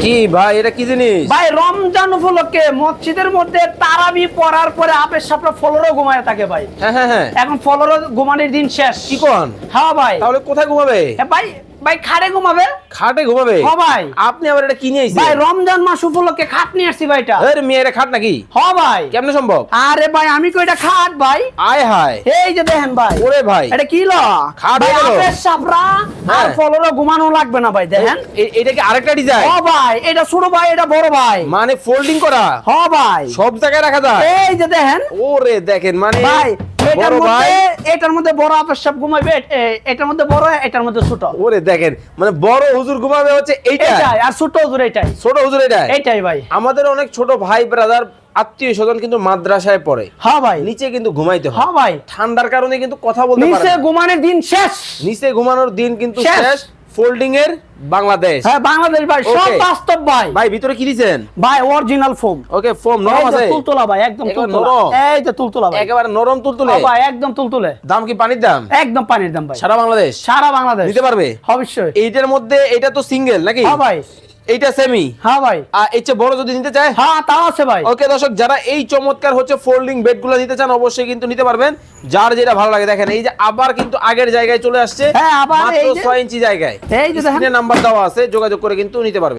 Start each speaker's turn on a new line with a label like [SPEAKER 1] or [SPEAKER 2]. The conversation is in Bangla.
[SPEAKER 1] কি ভাই এটা কি জিনিস?
[SPEAKER 2] ভাই রমজান উপলক্ষে মসজিদের মধ্যে তারাবি পড়ার পরে আপের সাপড়া ফ্লোরে ঘুমায় থাকে ভাই।
[SPEAKER 1] হ্যাঁ হ্যাঁ হ্যাঁ।
[SPEAKER 2] এখন ফ্লোরে ঘুমানোর দিন শেষ।
[SPEAKER 1] কি কোন?
[SPEAKER 2] হ্যাঁ ভাই।
[SPEAKER 1] তাহলে কোথায় ঘুমাবে?
[SPEAKER 2] ভাই ভাই খাটে ঘুমাবে।
[SPEAKER 1] খাটে ঘুমাবে?
[SPEAKER 2] হ্যাঁ ভাই।
[SPEAKER 1] আপনি আবার এটা কি নিয়ে আইছেন?
[SPEAKER 2] ভাই রমজান মাস উপলক্ষে খাট নিয়ে আসছি ভাইটা।
[SPEAKER 1] এর মেয়েরা খাট নাকি?
[SPEAKER 2] হ্যাঁ ভাই।
[SPEAKER 1] কেমনে সম্ভব?
[SPEAKER 2] আরে ভাই আমি কইটা খাট ভাই।
[SPEAKER 1] আয় হায়।
[SPEAKER 2] এই যে দেখেন ভাই।
[SPEAKER 1] ওরে ভাই।
[SPEAKER 2] এটা কি ল?
[SPEAKER 1] খাট
[SPEAKER 2] ভাই
[SPEAKER 1] হয়ে গেল।
[SPEAKER 2] আপের সাপড়া আর
[SPEAKER 1] হ্যাঁ।
[SPEAKER 2] ফ্লোরে ঘুমানো লাগবে না ভাই দেখেন।
[SPEAKER 1] এটা কি আরেকটা ডিজাইন?
[SPEAKER 2] হ্যাঁ ভাই এটা ছোট ভাই এটা বড় ভাই।
[SPEAKER 1] মানে ফোল্ডিং করা?
[SPEAKER 2] হ্যাঁ ভাই।
[SPEAKER 1] সব জায়গায় রাখা যায়?
[SPEAKER 2] এই যে দেখেন
[SPEAKER 1] ওরে দেখেন মানে
[SPEAKER 2] ভাই
[SPEAKER 1] বড় ভাই।
[SPEAKER 2] এটার মধ্যে বড় আপের সাপ ঘুমাইবে এটার মধ্যে বড় এটার মধ্যে ছোট।
[SPEAKER 1] ওরে দেখেন মানে বড় হুজুর ঘুমাবে হচ্ছে এইটা
[SPEAKER 2] এটাই আর ছোট হুজুর এটাই।
[SPEAKER 1] ছোট হুজুর এটা
[SPEAKER 2] এটাই ভাই।
[SPEAKER 1] আমাদের অনেক ছোট ভাই ব্রাদার আত্মীয় স্বজন কিন্তু মাদ্রাসায় পড়ে,
[SPEAKER 2] হ্যাঁ ভাই।
[SPEAKER 1] নিচে কিন্তু ঘুমাইতে হয়।
[SPEAKER 2] হ্যাঁ ভাই।
[SPEAKER 1] ঠান্ডার কারণে কিন্তু কথা বলতে পারে
[SPEAKER 2] নিচে
[SPEAKER 1] না।
[SPEAKER 2] ঘুমানোর দিন শেষ।
[SPEAKER 1] নিচে ঘুমানোর দিন কিন্তু
[SPEAKER 2] শেষ।
[SPEAKER 1] শেষ। ফোল্ডিং এর বাংলাদেশ।
[SPEAKER 2] হ্যাঁ বাংলাদেশ ভাই সব
[SPEAKER 1] Okay.
[SPEAKER 2] বাস্তব ভাই।
[SPEAKER 1] ভাই ভিতরে কি দিবেন?
[SPEAKER 2] ভাই অরিজিনাল ফোম।
[SPEAKER 1] ওকে ফোম নরম আছে?
[SPEAKER 2] তুলতুলা ভাই একদম
[SPEAKER 1] একেবারে
[SPEAKER 2] তুলতুলা।
[SPEAKER 1] নরম?
[SPEAKER 2] এই যে তুলতুলা ভাই।
[SPEAKER 1] একেবারে নরম তুলতুলে?
[SPEAKER 2] হ্যাঁ ভাই একদম তুলতুলে।
[SPEAKER 1] দাম কি পানির দাম?
[SPEAKER 2] একদম পানির দাম ভাই।
[SPEAKER 1] সারা বাংলাদেশ
[SPEAKER 2] সারা বাংলাদেশ
[SPEAKER 1] নিতে পারবে?
[SPEAKER 2] অবশ্যই।
[SPEAKER 1] এইটার মধ্যে এটা তো সিঙ্গেল নাকি?
[SPEAKER 2] হ্যাঁ ভাই।
[SPEAKER 1] এইটা সেমি
[SPEAKER 2] হ্যাঁ ভাই।
[SPEAKER 1] আর এর চেয়ে বড় যদি নিতে চায়?
[SPEAKER 2] হ্যাঁ তাও আছে ভাই।
[SPEAKER 1] ওকে দর্শক যারা এই চমৎকার হচ্ছে ফোল্ডিং বেডগুলো নিতে চান অবশ্যই কিন্তু নিতে পারবেন, যার যেটা ভালো লাগে। দেখেন এই যে আবার কিন্তু আগের জায়গায় চলে আসছে,
[SPEAKER 2] হ্যাঁ, আবার
[SPEAKER 1] মাত্র
[SPEAKER 2] এই যে-
[SPEAKER 1] 6 ইঞ্চি জায়গায়।
[SPEAKER 2] এই যে দেখেন।
[SPEAKER 1] স্ক্রিনে নাম্বার দেওয়া আছে, যোগাযোগ করে কিন্তু নিতে পারবেন।